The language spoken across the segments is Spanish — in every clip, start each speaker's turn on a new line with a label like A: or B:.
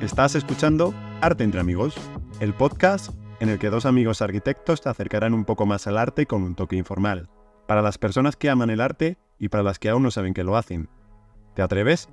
A: Estás escuchando Arte entre Amigos, el podcast en el que dos amigos arquitectos te acercarán un poco más al arte con un toque informal, para las personas que aman el arte y para las que aún no saben que lo hacen. ¿Te atreves?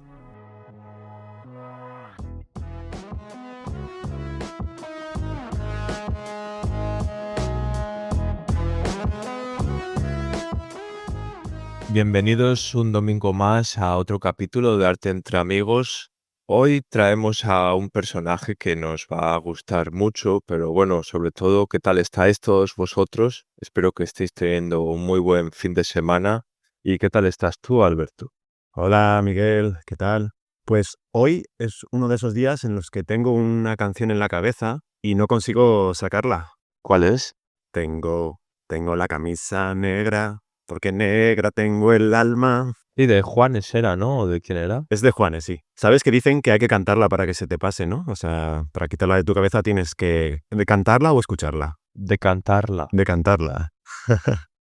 B: Bienvenidos un domingo más a otro capítulo de Arte entre Amigos. Hoy traemos a un personaje que nos va a gustar mucho, pero bueno, sobre todo, ¿qué tal estáis todos vosotros? Espero que estéis teniendo un muy buen fin de semana. ¿Y qué tal estás tú, Alberto?
C: Hola Miguel, ¿qué tal? Pues hoy es uno de esos días en los que tengo una canción en la cabeza y no consigo sacarla.
B: ¿Cuál es?
C: Tengo la camisa negra, porque negra tengo el alma.
B: Sí, de Juanes era, ¿no? ¿O de quién era?
C: Es de Juanes, sí. Sabes que dicen que hay que cantarla para que se te pase, ¿no? O sea, para quitarla de tu cabeza tienes que de cantarla o escucharla.
B: De cantarla.
C: De cantarla.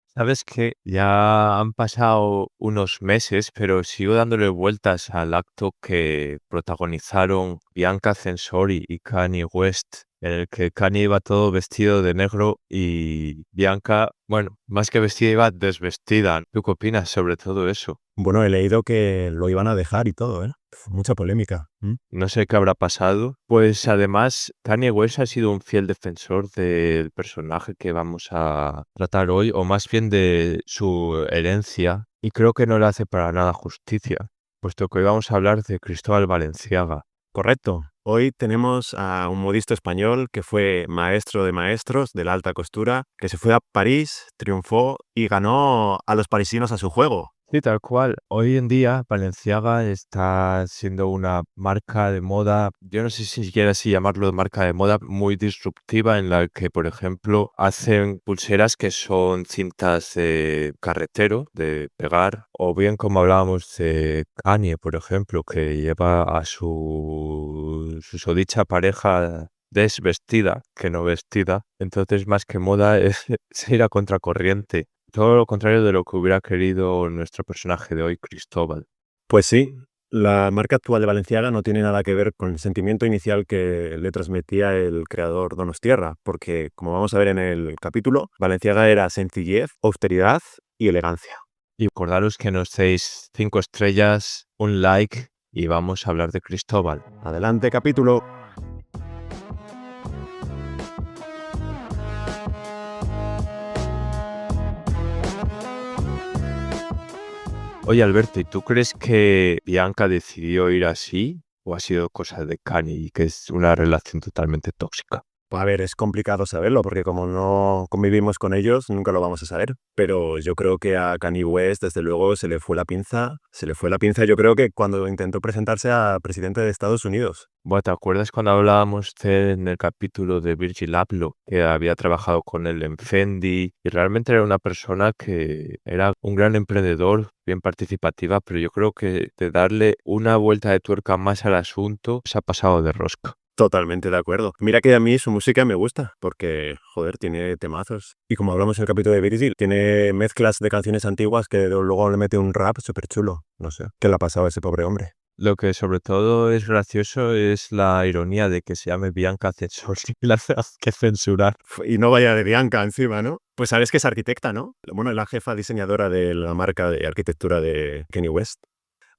B: Sabes que ya han pasado unos meses, pero sigo dándole vueltas al acto que protagonizaron Bianca Censori y Kanye West, en el que Kanye iba todo vestido de negro y Bianca, bueno, más que vestida iba desvestida. ¿Tú qué opinas sobre todo eso?
C: Bueno, he leído que lo iban a dejar y todo, ¿eh? Mucha polémica.
B: No sé qué habrá pasado. Pues además, Kanye West ha sido un fiel defensor del personaje que vamos a tratar hoy, o más bien de su herencia, y creo que no le hace para nada justicia, puesto que hoy vamos a hablar de Cristóbal Balenciaga.
C: Correcto. Hoy tenemos a un modisto español que fue maestro de maestros de la alta costura, que se fue a París, triunfó y ganó a los parisinos a su juego.
B: Sí, tal cual. Hoy en día Balenciaga está siendo una marca de moda, yo no sé si siquiera así llamarlo de marca de moda, muy disruptiva, en la que, por ejemplo, hacen pulseras que son cintas de carretero, de pegar, o bien como hablábamos de Kanye, por ejemplo, que lleva a su susodicha pareja desvestida que no vestida. Entonces, más que moda, es ir a contracorriente. Todo lo contrario de lo que hubiera querido nuestro personaje de hoy, Cristóbal.
C: Pues sí, la marca actual de Balenciaga no tiene nada que ver con el sentimiento inicial que le transmitía el creador Donostiarra, porque, como vamos a ver en el capítulo, Balenciaga era sencillez, austeridad y elegancia.
B: Y acordaros que nos deis 5 estrellas, un like y vamos a hablar de Cristóbal.
C: Adelante, capítulo.
B: Oye, Alberto, ¿y tú crees que Bianca decidió ir así o ha sido cosa de Kanye y que es una relación totalmente tóxica?
C: A ver, es complicado saberlo porque como no convivimos con ellos, nunca lo vamos a saber. Pero yo creo que a Kanye West, desde luego, se le fue la pinza. Yo creo que cuando intentó presentarse a presidente de Estados Unidos.
B: Bueno, ¿te acuerdas cuando hablábamos en el capítulo de Virgil Abloh, que había trabajado con él en Fendi y realmente era una persona que era un gran emprendedor, bien participativa, pero yo creo que de darle una vuelta de tuerca más al asunto se ha pasado de rosca?
C: Totalmente de acuerdo. Mira que a mí su música me gusta, porque, joder, tiene temazos. Y como hablamos en el capítulo de Virgil, tiene mezclas de canciones antiguas que luego le mete un rap súper chulo. No sé, ¿qué le ha pasado a ese pobre hombre?
B: Lo que sobre todo es gracioso es la ironía de que se llame Bianca Censori y la tengas que censurar.
C: Y no vaya de Bianca encima, ¿no? Pues sabes que es arquitecta, ¿no? Bueno, es la jefa diseñadora de la marca de arquitectura de Kanye West.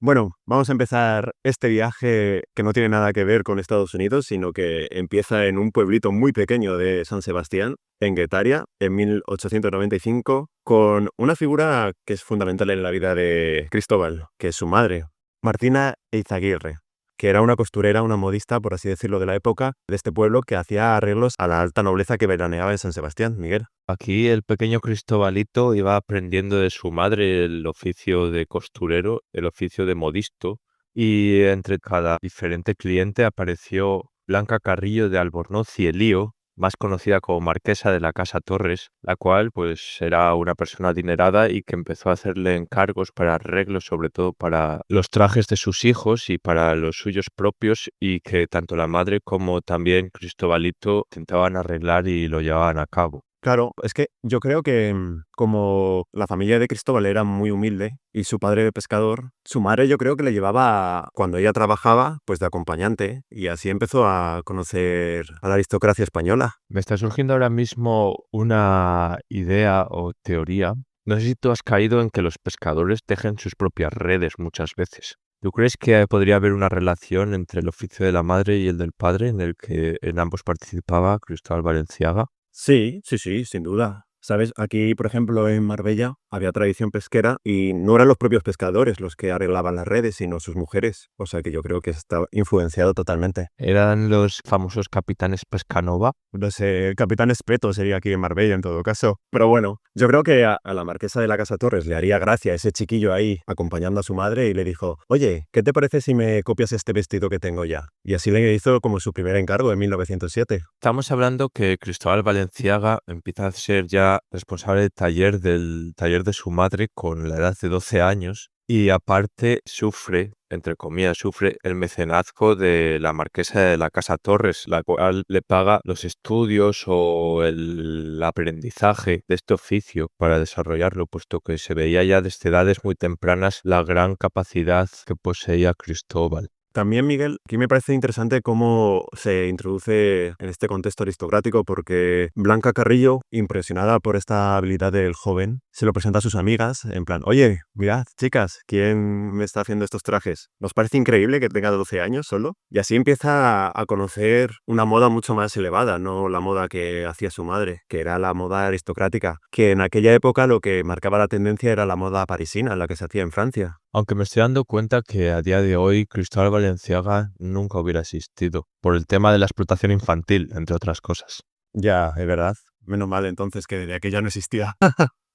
C: Bueno, vamos a empezar este viaje que no tiene nada que ver con Estados Unidos, sino que empieza en un pueblito muy pequeño de San Sebastián, en Guetaria, en 1895, con una figura que es fundamental en la vida de Cristóbal, que es su madre, Martina Eizaguirre, que era una costurera, una modista, por así decirlo, de la época de este pueblo que hacía arreglos a la alta nobleza que veraneaba en San Sebastián, Miguel.
B: Aquí el pequeño Cristobalito iba aprendiendo de su madre el oficio de costurero, el oficio de modisto, y entre cada diferente cliente apareció Blanca Carrillo de Albornoz y Elío, más conocida como Marquesa de la Casa Torres, la cual pues era una persona adinerada y que empezó a hacerle encargos para arreglos, sobre todo para los trajes de sus hijos y para los suyos propios, y que tanto la madre como también Cristobalito intentaban arreglar y lo llevaban a cabo.
C: Claro, es que yo creo que como la familia de Cristóbal era muy humilde y su padre de pescador, su madre yo creo que le llevaba, cuando ella trabajaba, pues de acompañante y así empezó a conocer a la aristocracia española.
B: Me está surgiendo ahora mismo una idea o teoría. No sé si tú has caído en que los pescadores tejen sus propias redes muchas veces. ¿Tú crees que podría haber una relación entre el oficio de la madre y el del padre en el que en ambos participaba Cristóbal Valenciaga?
C: Sí, sí, sí, sin duda. ¿Sabes? Aquí, por ejemplo, en Marbella había tradición pesquera y no eran los propios pescadores los que arreglaban las redes, sino sus mujeres. O sea que yo creo que está influenciado totalmente.
B: ¿Eran los famosos capitanes Pescanova?
C: No sé, el capitán Espeto sería aquí en Marbella en todo caso. Pero bueno, yo creo que a la marquesa de la Casa Torres le haría gracia ese chiquillo ahí acompañando a su madre y le dijo, oye, ¿qué te parece si me copias este vestido que tengo ya? Y así le hizo como su primer encargo en 1907.
B: Estamos hablando que Cristóbal Valenciaga empieza a ser ya responsable del taller de su madre con la edad de 12 años y aparte sufre, entre comillas, sufre el mecenazgo de la marquesa de la Casa Torres, la cual le paga los estudios o el aprendizaje de este oficio para desarrollarlo, puesto que se veía ya desde edades muy tempranas la gran capacidad que poseía Cristóbal.
C: También, Miguel, aquí me parece interesante cómo se introduce en este contexto aristocrático porque Blanca Carrillo, impresionada por esta habilidad del joven, se lo presenta a sus amigas en plan, oye, mirad, chicas, ¿quién me está haciendo estos trajes? ¿Nos parece increíble que tenga 12 años solo? Y así empieza a conocer una moda mucho más elevada, no la moda que hacía su madre, que era la moda aristocrática, que en aquella época lo que marcaba la tendencia era la moda parisina, la que se hacía en Francia.
B: Aunque me estoy dando cuenta que a día de hoy Cristóbal Valenciaga nunca hubiera existido, por el tema de la explotación infantil, entre otras cosas.
C: Ya, es verdad. Menos mal entonces que desde aquella no existía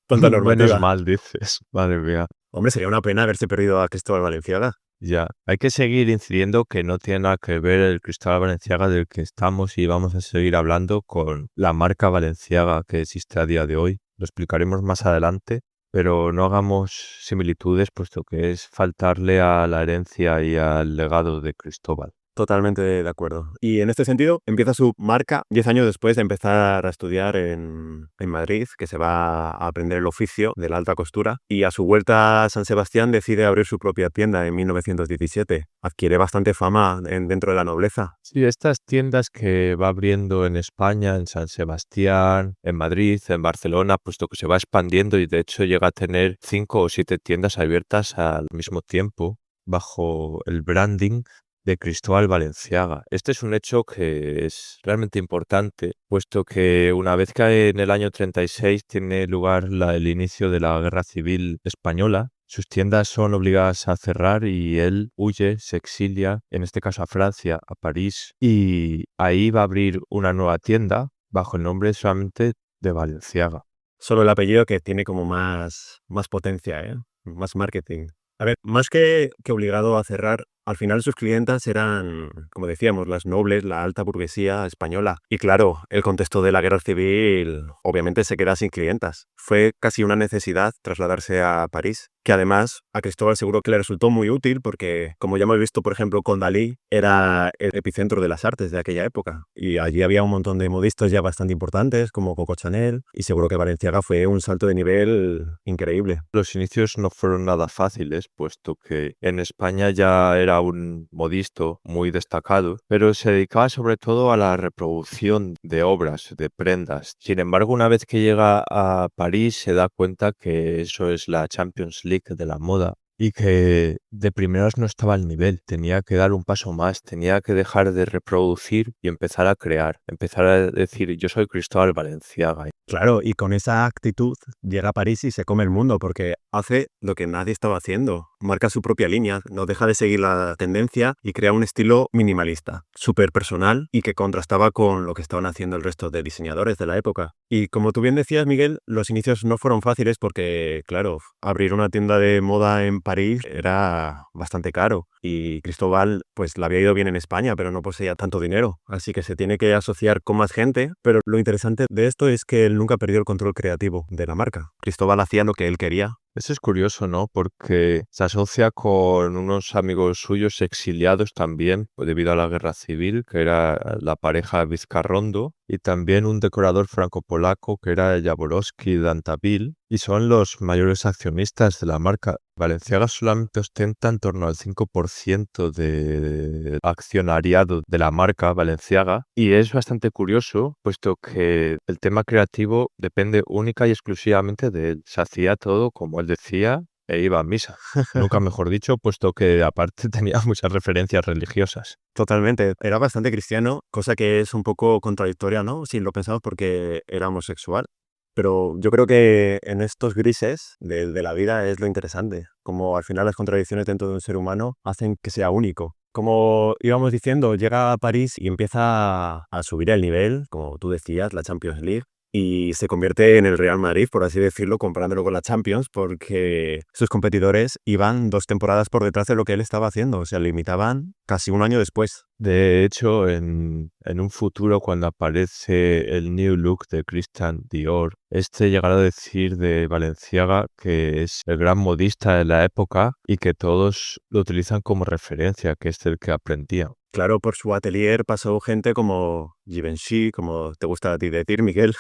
C: tanta
B: Menos
C: normativa.
B: mal, dices. Madre mía.
C: Hombre, sería una pena haberse perdido a Cristóbal Valenciaga.
B: Ya. Hay que seguir incidiendo que no tiene nada que ver el Cristóbal Valenciaga del que estamos y vamos a seguir hablando con la marca Valenciaga que existe a día de hoy. Lo explicaremos más adelante, pero no hagamos similitudes, puesto que es faltarle a la herencia y al legado de Cristóbal.
C: Totalmente de acuerdo. Y en este sentido, empieza su marca 10 años después de empezar a estudiar en Madrid, que se va a aprender el oficio de la alta costura. Y a su vuelta a San Sebastián decide abrir su propia tienda en 1917. Adquiere bastante fama dentro de la nobleza.
B: Sí, estas tiendas que va abriendo en España, en San Sebastián, en Madrid, en Barcelona, puesto que se va expandiendo y de hecho llega a tener 5 o 7 tiendas abiertas al mismo tiempo bajo el branding de Cristóbal Valenciaga. Este es un hecho que es realmente importante, puesto que una vez que en el año 36 tiene lugar el inicio de la Guerra Civil Española, sus tiendas son obligadas a cerrar y él huye, se exilia, en este caso a Francia, a París, y ahí va a abrir una nueva tienda bajo el nombre solamente de Valenciaga.
C: Solo el apellido que tiene como más potencia, ¿eh? Más marketing. A ver, más que obligado a cerrar, al final sus clientas eran, como decíamos, las nobles, la alta burguesía española. Y claro, el contexto de la guerra civil obviamente se queda sin clientas. Fue casi una necesidad trasladarse a París, que además a Cristóbal seguro que le resultó muy útil porque, como ya hemos visto, por ejemplo, con Dalí, era el epicentro de las artes de aquella época. Y allí había un montón de modistas ya bastante importantes, como Coco Chanel, y seguro que Valenciaga fue un salto de nivel increíble.
B: Los inicios no fueron nada fáciles, puesto que en España ya era un modisto muy destacado, pero se dedicaba sobre todo a la reproducción de obras, de prendas. Sin embargo, una vez que llega a París se da cuenta que eso es la Champions League de la moda y que de primeras no estaba al nivel, tenía que dar un paso más, tenía que dejar de reproducir y empezar a crear, empezar a decir yo soy Cristóbal Valenciaga.
C: Claro, y con esa actitud llega a París y se come el mundo porque hace lo que nadie estaba haciendo. Marca su propia línea, no deja de seguir la tendencia y crea un estilo minimalista, súper personal y que contrastaba con lo que estaban haciendo el resto de diseñadores de la época. Y como tú bien decías, Miguel, los inicios no fueron fáciles porque, claro, abrir una tienda de moda en París era bastante caro y Cristóbal pues le había ido bien en España, pero no poseía tanto dinero, así que se tiene que asociar con más gente, pero lo interesante de esto es que él nunca perdió el control creativo de la marca. Cristóbal hacía lo que él quería.
B: Eso es curioso, ¿no? Porque se asocia con unos amigos suyos exiliados también, pues, debido a la guerra civil, que era la pareja Vizcarrondo, y también un decorador franco-polaco que era Jaworowski Dantaville, y son los mayores accionistas de la marca. Balenciaga solamente ostenta en torno al 5% de accionariado de la marca Balenciaga, y es bastante curioso, puesto que el tema creativo depende única y exclusivamente de él. Se hacía todo como él decía e iba a misa. Nunca mejor dicho, puesto que aparte tenía muchas referencias religiosas.
C: Totalmente. Era bastante cristiano, cosa que es un poco contradictoria, ¿no? Si lo pensamos porque era homosexual. Pero yo creo que en estos grises de la vida es lo interesante. Como al final las contradicciones dentro de un ser humano hacen que sea único. Como íbamos diciendo, llega a París y empieza a subir el nivel, como tú decías, la Champions League. Y se convierte en el Real Madrid, por así decirlo, comparándolo con la Champions, porque sus competidores iban 2 temporadas por detrás de lo que él estaba haciendo, o sea, lo imitaban casi un año después.
B: De hecho, en un futuro, cuando aparece el New Look de Christian Dior, llegará a decir de Balenciaga que es el gran modista de la época y que todos lo utilizan como referencia, que es el que aprendía.
C: Claro, por su atelier pasó gente como Givenchy, como te gusta a ti decir, Miguel,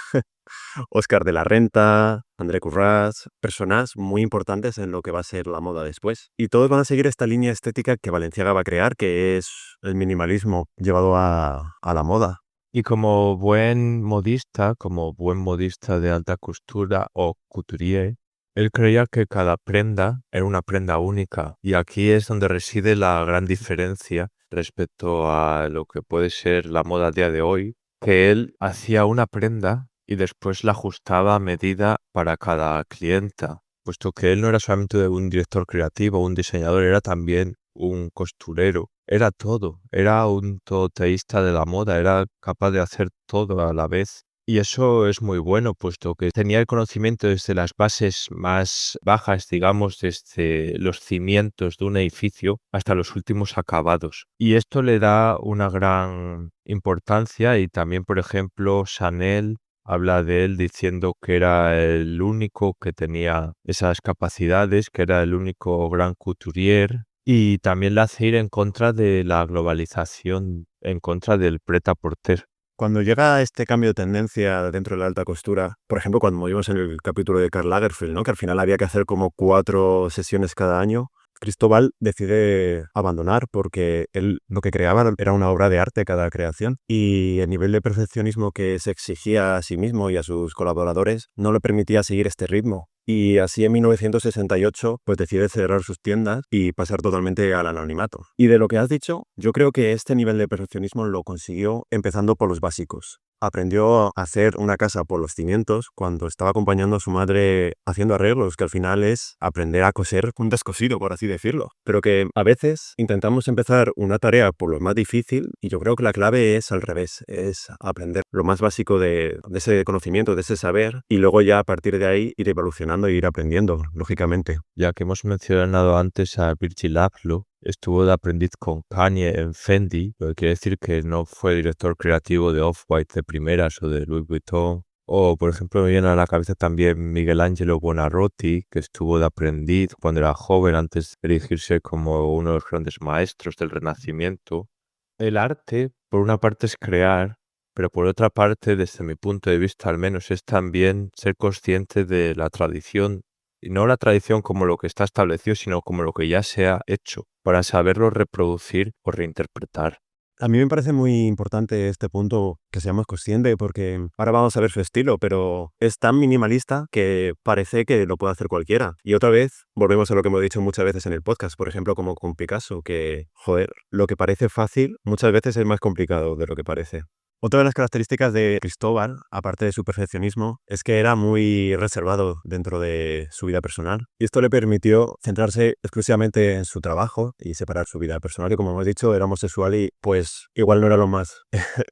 C: Oscar de la Renta, André Currás, personas muy importantes en lo que va a ser la moda después. Y todos van a seguir esta línea estética que Balenciaga va a crear, que es el minimalismo llevado a la moda.
B: Y como buen modista de alta costura o couturier, él creía que cada prenda era una prenda única. Y aquí es donde reside la gran diferencia respecto a lo que puede ser la moda a día de hoy, que él hacía una prenda y después la ajustaba a medida para cada clienta, puesto que él no era solamente un director creativo, un diseñador, era también un costurero. Era todo, era un todoteísta de la moda, era capaz de hacer todo a la vez. Y eso es muy bueno, puesto que tenía el conocimiento desde las bases más bajas, digamos, desde los cimientos de un edificio hasta los últimos acabados. Y esto le da una gran importancia, y también, por ejemplo, Chanel habla de él diciendo que era el único que tenía esas capacidades, que era el único gran couturier. Y también le hace ir en contra de la globalización, en contra del prêt-à-porter.
C: Cuando llega este cambio de tendencia dentro de la alta costura, por ejemplo, cuando vimos en el capítulo de Karl Lagerfeld, ¿no? Que al final había que hacer como 4 sesiones cada año, Cristóbal decide abandonar porque él lo que creaba era una obra de arte cada creación, y el nivel de perfeccionismo que se exigía a sí mismo y a sus colaboradores no le permitía seguir este ritmo. Y así en 1968 pues decide cerrar sus tiendas y pasar totalmente al anonimato. Y de lo que has dicho, yo creo que este nivel de perfeccionismo lo consiguió empezando por los básicos. Aprendió a hacer una casa por los cimientos cuando estaba acompañando a su madre haciendo arreglos, que al final es aprender a coser un descosido, por así decirlo. Pero que a veces intentamos empezar una tarea por lo más difícil, y yo creo que la clave es al revés, es aprender lo más básico de ese conocimiento, de ese saber, y luego ya a partir de ahí ir evolucionando e ir aprendiendo, lógicamente.
B: Ya que hemos mencionado antes a Virgil Abloh, estuvo de aprendiz con Kanye en Fendi, lo que quiere decir que no fue director creativo de Off-White de primeras o de Louis Vuitton. O, por ejemplo, me viene a la cabeza también Miguel Ángelo Buonarroti, que estuvo de aprendiz cuando era joven, antes de erigirse como uno de los grandes maestros del Renacimiento. El arte, por una parte, es crear, pero por otra parte, desde mi punto de vista al menos, es también ser consciente de la tradición. Y no la tradición como lo que está establecido, sino como lo que ya se ha hecho, para saberlo reproducir o reinterpretar.
C: A mí me parece muy importante este punto, que seamos conscientes, porque ahora vamos a ver su estilo, pero es tan minimalista que parece que lo puede hacer cualquiera. Y otra vez, volvemos a lo que hemos dicho muchas veces en el podcast, por ejemplo, como con Picasso, que, joder, lo que parece fácil muchas veces es más complicado de lo que parece. Otra de las características de Cristóbal, aparte de su perfeccionismo, es que era muy reservado dentro de su vida personal. Y esto le permitió centrarse exclusivamente en su trabajo y separar su vida personal. Y como hemos dicho, era homosexual y pues igual no era lo más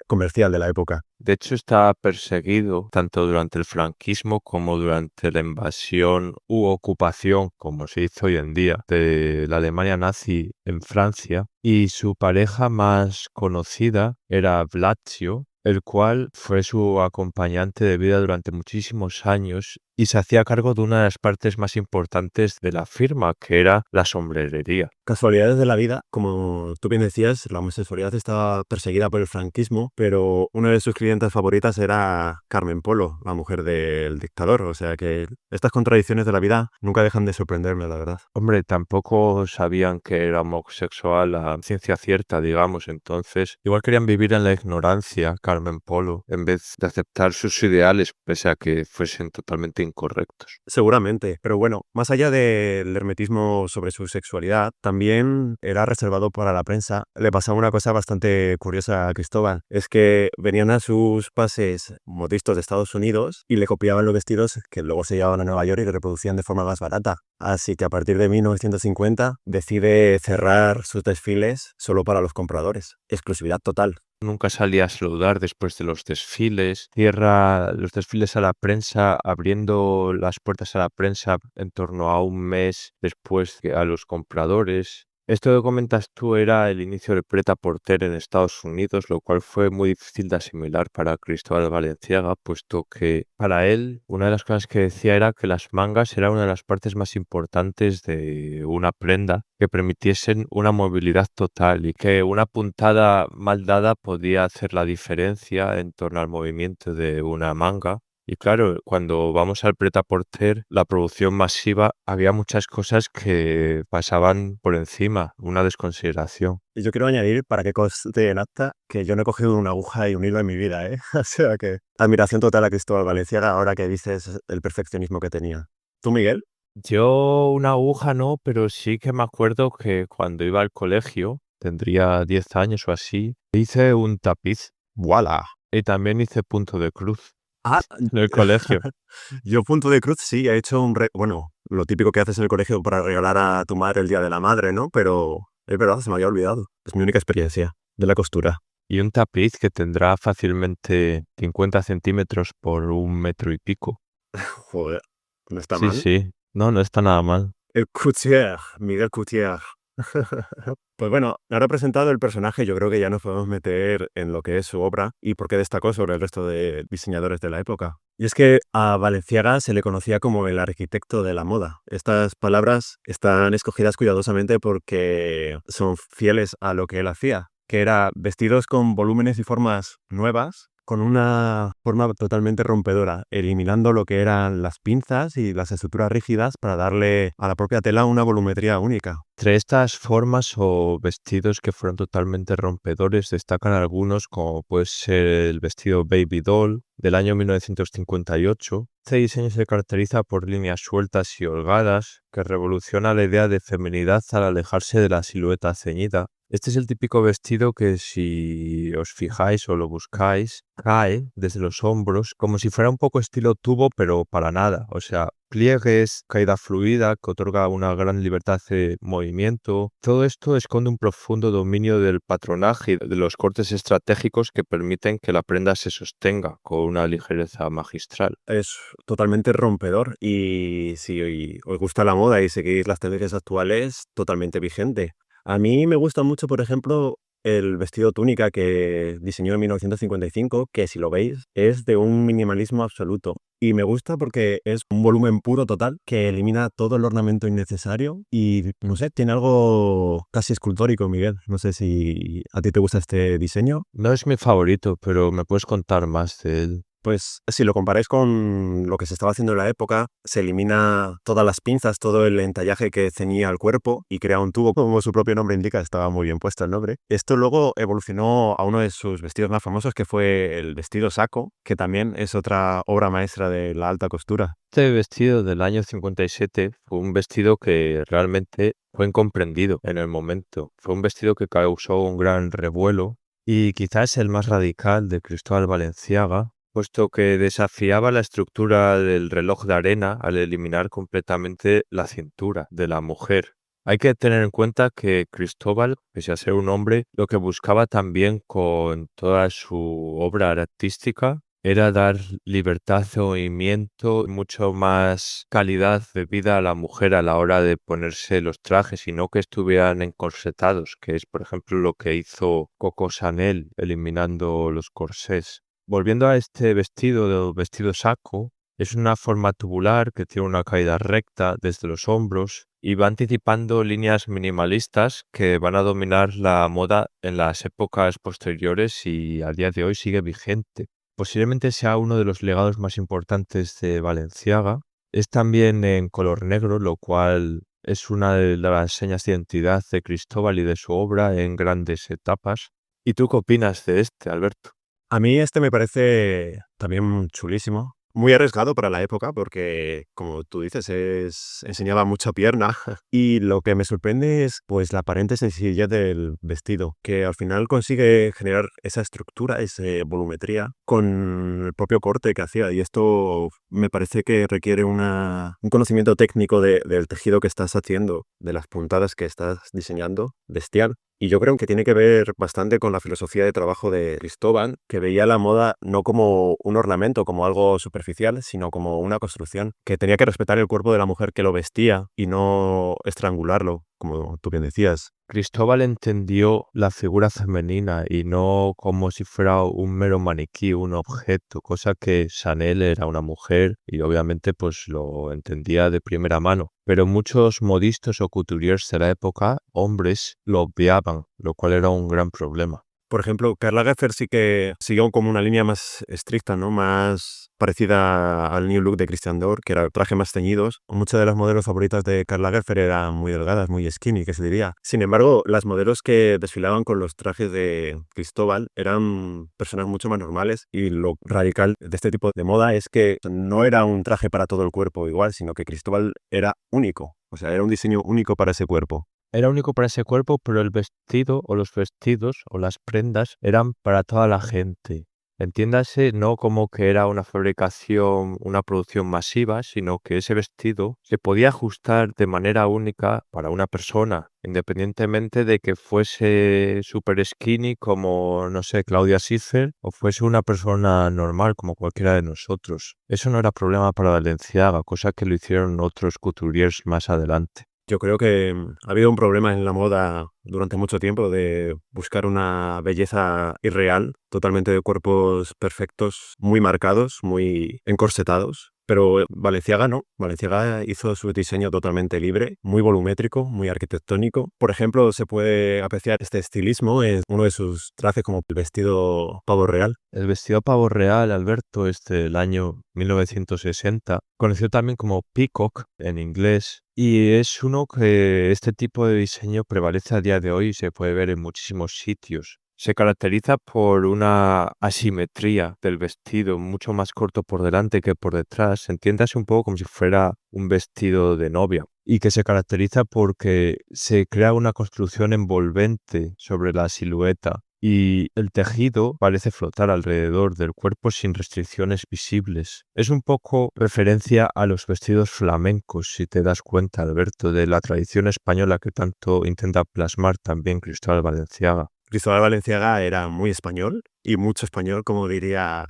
C: comercial de la época.
B: De hecho, está perseguido tanto durante el franquismo como durante la invasión u ocupación, como se dice hoy en día, de la Alemania nazi en Francia. Y su pareja más conocida era Blasio, el cual fue su acompañante de vida durante muchísimos años y se hacía cargo de una de las partes más importantes de la firma, que era la sombrerería.
C: Casualidades de la vida, como tú bien decías, la homosexualidad estaba perseguida por el franquismo, pero una de sus clientas favoritas era Carmen Polo, la mujer del dictador. O sea que estas contradicciones de la vida nunca dejan de sorprenderme, la verdad.
B: Hombre, tampoco sabían que era homosexual a ciencia cierta, digamos, entonces igual querían vivir en la ignorancia, Carmen Polo, en vez de aceptar sus ideales, pese a que fuesen totalmente incorrectos.
C: Seguramente, pero bueno, más allá del hermetismo sobre su sexualidad, también era reservado para la prensa. Le pasaba una cosa bastante curiosa a Cristóbal, es que venían a sus pases modistos de Estados Unidos y le copiaban los vestidos que luego se llevaban a Nueva York y que reproducían de forma más barata. Así que a partir de 1950 decide cerrar sus desfiles solo para los compradores. Exclusividad total.
B: Nunca salía a saludar después de los desfiles, cierra los desfiles a la prensa, abriendo las puertas a la prensa en torno a un mes después que a los compradores. Esto que comentas tú era el inicio del prêt-à-porter en Estados Unidos, lo cual fue muy difícil de asimilar para Cristóbal Balenciaga, puesto que para él una de las cosas que decía era que las mangas era una de las partes más importantes de una prenda que permitiesen una movilidad total y que una puntada mal dada podía hacer la diferencia en torno al movimiento de una manga. Y claro, cuando vamos al prêt-à-porter, la producción masiva, había muchas cosas que pasaban por encima, una desconsideración.
C: Y yo quiero añadir, para que conste en acta, que yo no he cogido una aguja y un hilo en mi vida, ¿eh? O sea que admiración total a Cristóbal Valenciaga ahora que dices el perfeccionismo que tenía. ¿Tú, Miguel?
B: Yo una aguja no, pero sí que me acuerdo que cuando iba al colegio, tendría 10 años o así, hice un tapiz
C: ¡Voilà!
B: y también hice punto de cruz
C: Ah,
B: en el colegio.
C: yo punto de cruz sí, he hecho bueno, lo típico que haces en el colegio para regalar a tu madre el Día de la Madre, ¿no? Pero es verdad, se me había olvidado. Es mi única experiencia de la costura.
B: Y un tapiz que tendrá fácilmente 50 centímetros por 1 metro y pico.
C: Joder, no está
B: Sí,
C: mal.
B: sí. No, no está nada mal.
C: El Coutier, Miguel Coutier. Pues bueno, ahora presentado el personaje, yo creo que ya nos podemos meter en lo que es su obra y por qué destacó sobre el resto de diseñadores de la época. Y es que a Balenciaga se le conocía como el arquitecto de la moda. Estas palabras están escogidas cuidadosamente porque son fieles a lo que él hacía, que era vestidos con volúmenes y formas nuevas, con una forma totalmente rompedora, eliminando lo que eran las pinzas y las estructuras rígidas para darle a la propia tela una volumetría única.
B: Entre estas formas o vestidos que fueron totalmente rompedores destacan algunos como puede ser el vestido Baby Doll del año 1958. Este diseño se caracteriza por líneas sueltas y holgadas que revoluciona la idea de feminidad al alejarse de la silueta ceñida. Este es el típico vestido que si os fijáis o lo buscáis, cae desde los hombros como si fuera un poco estilo tubo, pero para nada. O sea, pliegues, caída fluida que otorga una gran libertad de movimiento. Todo esto esconde un profundo dominio del patronaje y de los cortes estratégicos que permiten que la prenda se sostenga con una ligereza magistral.
C: Es totalmente rompedor y si os gusta la moda y seguís las tendencias actuales, totalmente vigente. A mí me gusta mucho, por ejemplo, el vestido túnica que diseñó en 1955, que si lo veis es de un minimalismo absoluto. Y me gusta porque es un volumen puro total que elimina todo el ornamento innecesario y, no sé, tiene algo casi escultórico, Miguel. No sé si a ti te gusta este diseño.
B: No es mi favorito, pero me puedes contar más de él.
C: Pues si lo comparáis con lo que se estaba haciendo en la época, se elimina todas las pinzas, todo el entallaje que ceñía al cuerpo y crea un tubo, como su propio nombre indica, estaba muy bien puesto el nombre. Esto luego evolucionó a uno de sus vestidos más famosos, que fue el vestido saco, que también es otra obra maestra de la alta costura.
B: Este vestido del año 57 fue un vestido que realmente fue incomprendido en el momento. Fue un vestido que causó un gran revuelo y quizás el más radical de Cristóbal Balenciaga, puesto que desafiaba la estructura del reloj de arena al eliminar completamente la cintura de la mujer. Hay que tener en cuenta que Cristóbal, pese a ser un hombre, lo que buscaba también con toda su obra artística era dar libertad de movimiento, mucho más calidad de vida a la mujer a la hora de ponerse los trajes y no que estuvieran encorsetados, que es por ejemplo lo que hizo Coco Chanel eliminando los corsés. Volviendo a este vestido saco, Es una forma tubular que tiene una caída recta desde los hombros y va anticipando líneas minimalistas que van a dominar la moda en las épocas posteriores y a día de hoy sigue vigente. Posiblemente sea uno de los legados más importantes de Balenciaga. Es también en color negro, lo cual es una de las señas de identidad de Cristóbal y de su obra en grandes etapas. ¿Y tú qué opinas de este, Alberto?
C: A mí este me parece también chulísimo. Muy arriesgado para la época porque, como tú dices, enseñaba mucha pierna. Y lo que me sorprende es pues la aparente sencillez del vestido, que al final consigue generar esa estructura, esa volumetría con el propio corte que hacía. Y esto me parece que requiere un conocimiento técnico del tejido que estás haciendo, de las puntadas que estás diseñando, bestial. Y yo creo que tiene que ver bastante con la filosofía de trabajo de Cristóbal, que veía la moda no como un ornamento, como algo superficial, sino como una construcción, que tenía que respetar el cuerpo de la mujer que lo vestía y no estrangularlo, como tú bien decías.
B: Cristóbal entendió la figura femenina y no como si fuera un mero maniquí, un objeto, cosa que Chanel era una mujer y obviamente pues lo entendía de primera mano. Pero muchos modistas o couturiers de la época, hombres, lo obviaban, lo cual era un gran problema.
C: Por ejemplo, Karl Lagerfeld sí que siguió como una línea más estricta, ¿no? Más parecida al New Look de Christian Dior, que era trajes más ceñidos. Muchas de las modelos favoritas de Karl Lagerfeld eran muy delgadas, muy skinny, que se diría. Sin embargo, las modelos que desfilaban con los trajes de Cristóbal eran personas mucho más normales, y lo radical de este tipo de moda es que no era un traje para todo el cuerpo igual, sino que Cristóbal era único. O sea, era un diseño único para ese cuerpo.
B: Era único para ese cuerpo, pero el vestido o los vestidos o las prendas eran para toda la gente. Entiéndase, no como que era una fabricación, una producción masiva, sino que ese vestido se podía ajustar de manera única para una persona, independientemente de que fuese super skinny como, no sé, Claudia Schiffer, o fuese una persona normal como cualquiera de nosotros. Eso no era problema para Balenciaga, cosa que lo hicieron otros couturiers más adelante.
C: Yo creo que ha habido un problema en la moda durante mucho tiempo de buscar una belleza irreal, totalmente de cuerpos perfectos, muy marcados, muy encorsetados. Pero Balenciaga no. Balenciaga hizo su diseño totalmente libre, muy volumétrico, muy arquitectónico. Por ejemplo, se puede apreciar este estilismo en uno de sus trajes, como el vestido pavo real.
B: El vestido pavo real, Alberto, es del año 1960, conocido también como peacock en inglés, y es uno que este tipo de diseño prevalece a día de hoy y se puede ver en muchísimos sitios. Se caracteriza por una asimetría del vestido mucho más corto por delante que por detrás. Entiéndase un poco como si fuera un vestido de novia. Y que se caracteriza porque se crea una construcción envolvente sobre la silueta y el tejido parece flotar alrededor del cuerpo sin restricciones visibles. Es un poco referencia a los vestidos flamencos, si te das cuenta, Alberto, de la tradición española que tanto intenta plasmar también Cristóbal Balenciaga.
C: Cristóbal Balenciaga era muy español, y mucho español, como diría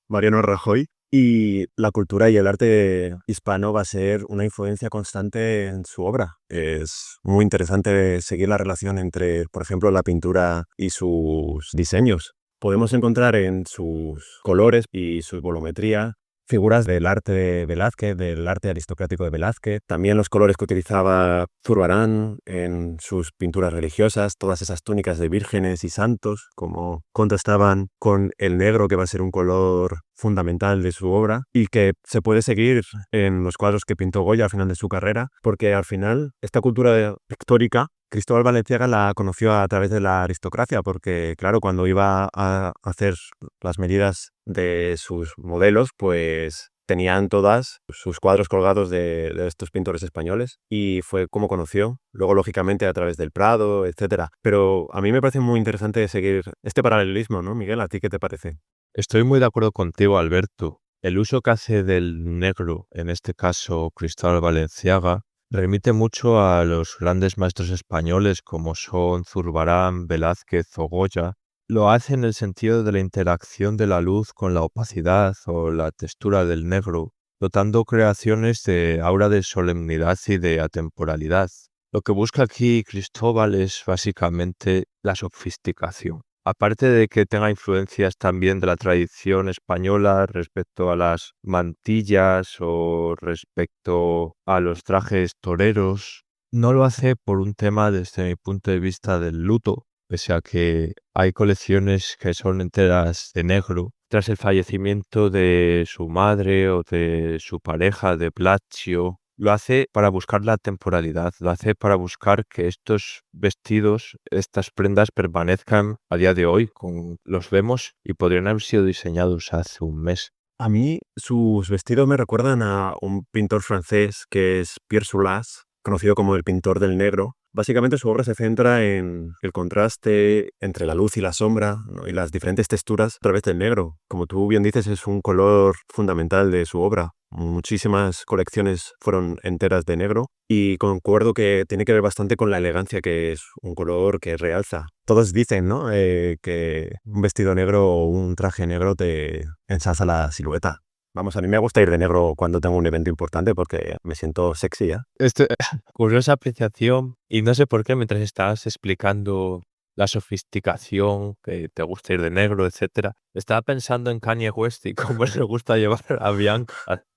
C: Mariano Rajoy. Y la cultura y el arte hispano va a ser una influencia constante en su obra. Es muy interesante seguir la relación entre, por ejemplo, la pintura y sus diseños. Podemos encontrar en sus colores y su volumetría figuras del arte de Velázquez, del arte aristocrático de Velázquez, también los colores que utilizaba Zurbarán en sus pinturas religiosas, todas esas túnicas de vírgenes y santos, como contrastaban con el negro, que va a ser un color fundamental de su obra y que se puede seguir en los cuadros que pintó Goya al final de su carrera, porque al final esta cultura pictórica Cristóbal Balenciaga la conoció a través de la aristocracia, porque claro, cuando iba a hacer las medidas de sus modelos, pues tenían todas sus cuadros colgados de estos pintores españoles, y fue como conoció. Luego, lógicamente, a través del Prado, etcétera. Pero a mí me parece muy interesante seguir este paralelismo, ¿no, Miguel? ¿A ti qué te parece?
B: Estoy muy de acuerdo contigo, Alberto. El uso que hace del negro, en este caso Cristóbal Balenciaga, remite mucho a los grandes maestros españoles como son Zurbarán, Velázquez o Goya. Lo hace en el sentido de la interacción de la luz con la opacidad o la textura del negro, dotando creaciones de aura de solemnidad y de atemporalidad. Lo que busca aquí Cristóbal es básicamente la sofisticación. aparte de que tenga influencias también de la tradición española respecto a las mantillas o respecto a los trajes toreros, no lo hace por un tema desde mi punto de vista del luto, pese a que hay colecciones que son enteras de negro. Tras el fallecimiento de su madre o de su pareja, de Blasio, lo hace para buscar la temporalidad, lo hace para buscar que estos vestidos, estas prendas permanezcan a día de hoy. Los vemos y podrían haber sido diseñados hace un mes.
C: A mí sus vestidos me recuerdan a un pintor francés que es Pierre Soulas, conocido como el pintor del negro. Básicamente su obra se centra en el contraste entre la luz y la sombra, ¿no? Y las diferentes texturas a través del negro. Como tú bien dices, es un color fundamental de su obra. Muchísimas colecciones fueron enteras de negro y concuerdo que tiene que ver bastante con la elegancia, que es un color que realza. Todos dicen, ¿no? Que un vestido negro o un traje negro te ensalza la silueta. Vamos, a mí me gusta ir de negro cuando tengo un evento importante porque me siento sexy, ¿eh?
B: Curiosa apreciación, y no sé por qué mientras estabas explicando la sofisticación, que te gusta ir de negro, etcétera, estaba pensando en Kanye West y cómo le gusta llevar a Bianca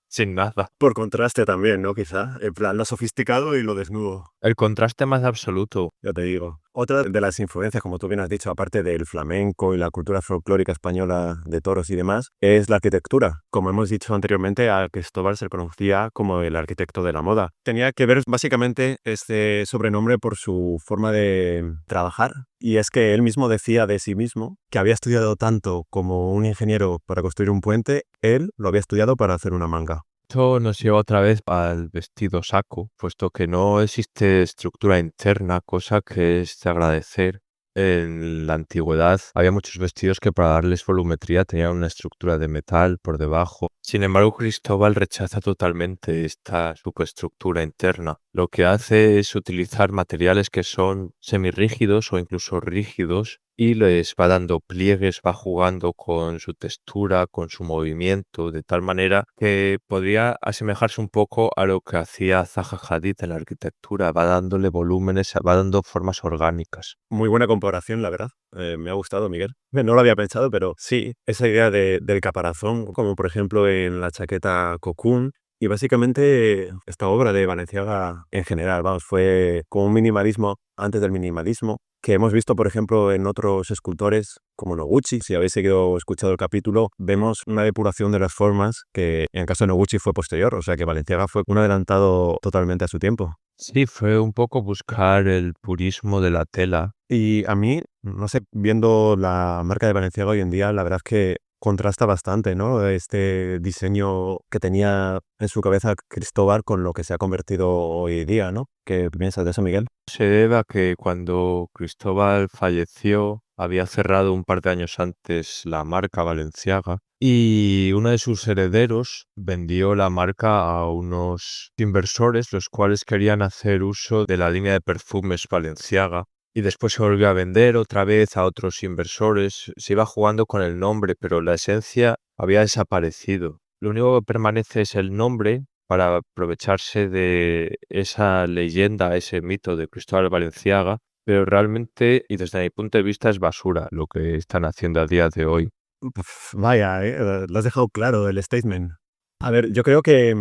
B: sin nada.
C: Por contraste también, ¿no? Quizá, en plan lo sofisticado y lo desnudo,
B: El contraste más absoluto.
C: ya te digo. Otra de las influencias, como tú bien has dicho, aparte del flamenco y la cultura folclórica española de toros y demás, es la arquitectura. Como hemos dicho anteriormente, a Cristóbal se le conocía como el arquitecto de la moda. Tenía que ver básicamente este sobrenombre por su forma de trabajar. Y es que él mismo decía de sí mismo que había estudiado tanto como un ingeniero para construir un puente, él lo había estudiado para hacer una manga.
B: Esto nos lleva otra vez al vestido saco, puesto que no existe estructura interna, cosa que es de agradecer. En la antigüedad había muchos vestidos que para darles volumetría tenían una estructura de metal por debajo. Sin embargo, Cristóbal rechaza totalmente esta superestructura interna. Lo que hace es utilizar materiales que son semirrígidos o incluso rígidos y les va dando pliegues, va jugando con su textura, con su movimiento, de tal manera que podría asemejarse un poco a lo que hacía Zaha Hadid en la arquitectura, va dándole volúmenes, va dando formas orgánicas.
C: Muy buena comparación, la verdad. Me ha gustado, Miguel. No lo había pensado, pero sí, esa idea del caparazón, como por ejemplo en la chaqueta Cocoon. Y básicamente esta obra de Balenciaga en general, vamos, fue como un minimalismo antes del minimalismo, que hemos visto, por ejemplo, en otros escultores como Noguchi. Si habéis seguido o escuchado el capítulo, vemos una depuración de las formas que en el caso de Noguchi fue posterior, o sea que Balenciaga fue un adelantado totalmente a su tiempo.
B: Sí, fue un poco buscar el purismo de la tela.
C: Y a mí, no sé, viendo la marca de Balenciaga hoy en día, la verdad es que contrasta bastante, ¿no? Este diseño que tenía en su cabeza Cristóbal con lo que se ha convertido hoy día, ¿no? ¿Qué piensas de eso, Miguel?
B: Se debe a que cuando Cristóbal falleció, había cerrado un par de años antes la marca Balenciaga y uno de sus herederos vendió la marca a unos inversores, los cuales querían hacer uso de la línea de perfumes Balenciaga. Y después se volvió a vender otra vez a otros inversores. Se iba jugando con el nombre, pero la esencia había desaparecido. Lo único que permanece es el nombre para aprovecharse de esa leyenda, ese mito de Cristóbal Balenciaga, pero realmente, y desde mi punto de vista, es basura lo que están haciendo a día de hoy.
C: Vaya, lo has dejado claro el statement. A ver, yo creo que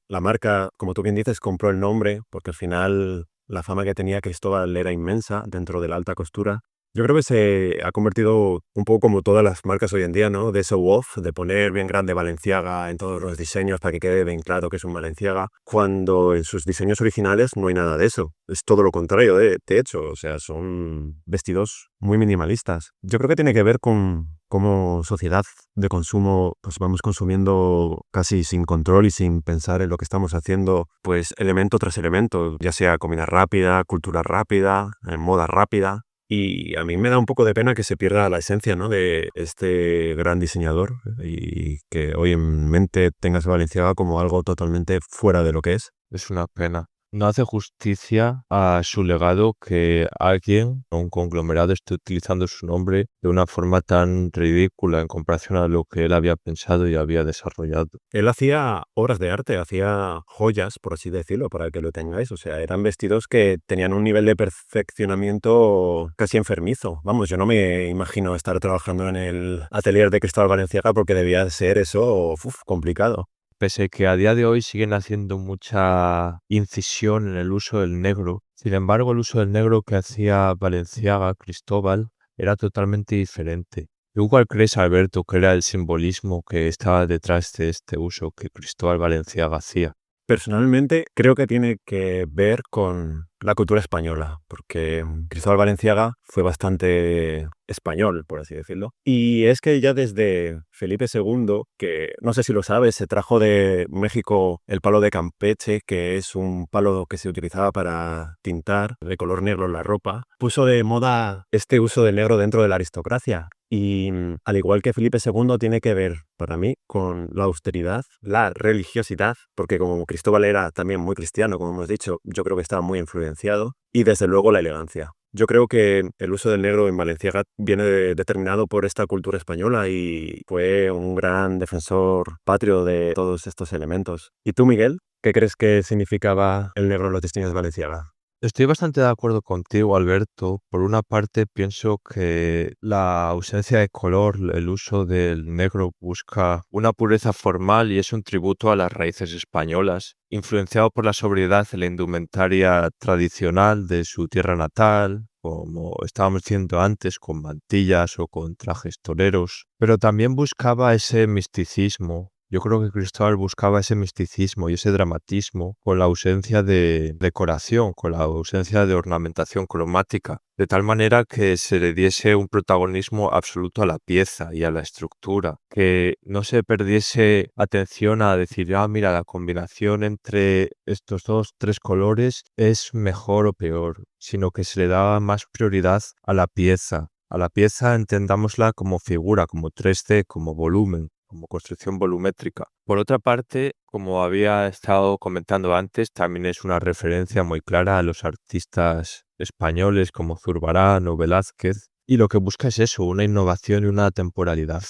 C: la marca, como tú bien dices, compró el nombre porque al final la fama que tenía Cristóbal era inmensa dentro de la alta costura. Yo creo que se ha convertido un poco como todas las marcas hoy en día, ¿no? De show off, de poner bien grande Balenciaga en todos los diseños para que quede bien claro que es un Balenciaga, cuando en sus diseños originales no hay nada de eso. Es todo lo contrario, de hecho. O sea, son vestidos muy minimalistas. Yo creo que tiene que ver con cómo sociedad de consumo pues vamos consumiendo casi sin control y sin pensar en lo que estamos haciendo, pues elemento tras elemento, ya sea comida rápida, cultura rápida, moda rápida. Y a mí me da un poco de pena que se pierda la esencia, ¿no? De este gran diseñador y que hoy en mente tengas Balenciaga como algo totalmente fuera de lo que es.
B: Es una pena. No hace justicia a su legado que alguien o un conglomerado esté utilizando su nombre de una forma tan ridícula en comparación a lo que él había pensado y había desarrollado.
C: Él hacía obras de arte, hacía joyas, por así decirlo, para que lo tengáis. O sea, eran vestidos que tenían un nivel de perfeccionamiento casi enfermizo. Vamos, yo no me imagino estar trabajando en el atelier de Cristóbal Balenciaga porque debía ser eso, complicado.
B: Pese que a día de hoy siguen haciendo mucha incisión en el uso del negro, sin embargo, el uso del negro que hacía Balenciaga, Cristóbal, era totalmente diferente. ¿Tú cuál crees, Alberto, que era el simbolismo que estaba detrás de este uso que Cristóbal Balenciaga hacía?
C: Personalmente, creo que tiene que ver con la cultura española, porque Cristóbal Balenciaga fue bastante español, por así decirlo. Y es que ya desde Felipe II, que no sé si lo sabes, se trajo de México el palo de Campeche, que es un palo que se utilizaba para tintar de color negro la ropa, puso de moda este uso del negro dentro de la aristocracia. Y al igual que Felipe II, tiene que ver para mí con la austeridad, la religiosidad, porque como Cristóbal era también muy cristiano, como hemos dicho, yo creo que estaba muy influenciado, y desde luego la elegancia. Yo creo que el uso del negro en Balenciaga viene determinado por esta cultura española y fue un gran defensor patrio de todos estos elementos. ¿Y tú, Miguel? ¿Qué crees que significaba el negro en los diseños de Balenciaga?
B: Estoy bastante de acuerdo contigo, Alberto. Por una parte, pienso que la ausencia de color, el uso del negro busca una pureza formal y es un tributo a las raíces españolas, influenciado por la sobriedad de la indumentaria tradicional de su tierra natal, como estábamos diciendo antes, con mantillas o con trajes toreros, pero también buscaba ese misticismo. Yo creo que Cristóbal buscaba ese misticismo y ese dramatismo con la ausencia de decoración, con la ausencia de ornamentación cromática, de tal manera que se le diese un protagonismo absoluto a la pieza y a la estructura, que no se perdiese atención a decir, mira, la combinación entre estos dos, tres colores es mejor o peor, sino que se le daba más prioridad a la pieza. A la pieza entendámosla como figura, como 3D, como volumen, como construcción volumétrica. Por otra parte, como había estado comentando antes, también es una referencia muy clara a los artistas españoles como Zurbarán o Velázquez, y lo que busca es eso, una innovación y una temporalidad.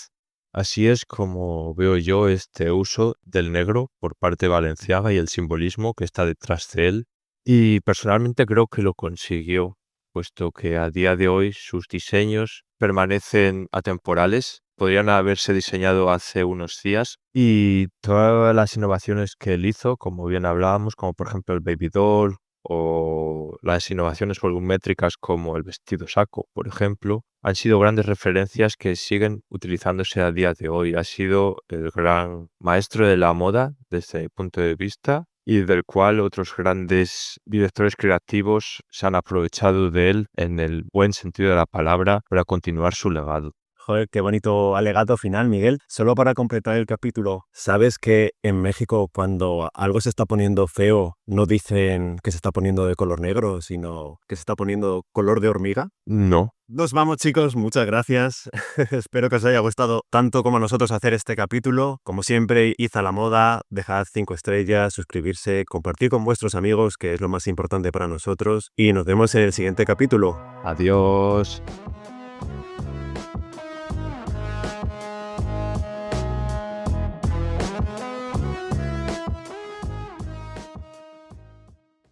B: Así es como veo yo este uso del negro por parte de Balenciaga y el simbolismo que está detrás de él, y personalmente creo que lo consiguió, puesto que a día de hoy sus diseños permanecen atemporales, podrían haberse diseñado hace unos días, y todas las innovaciones que él hizo, como bien hablábamos, como por ejemplo el Baby Doll o las innovaciones volumétricas como el vestido saco, por ejemplo, han sido grandes referencias que siguen utilizándose a día de hoy. Ha sido el gran maestro de la moda desde mi punto de vista y del cual otros grandes directores creativos se han aprovechado de él en el buen sentido de la palabra para continuar su legado.
C: Joder, qué bonito alegato final, Miguel. Solo para completar el capítulo, ¿sabes que en México cuando algo se está poniendo feo no dicen que se está poniendo de color negro, sino que se está poniendo color de hormiga?
B: No.
C: Nos vamos, chicos, muchas gracias. Espero que os haya gustado tanto como a nosotros hacer este capítulo. Como siempre, id a la moda, dejad 5 estrellas, suscribirse, compartir con vuestros amigos, que es lo más importante para nosotros, y nos vemos en el siguiente capítulo.
B: Adiós.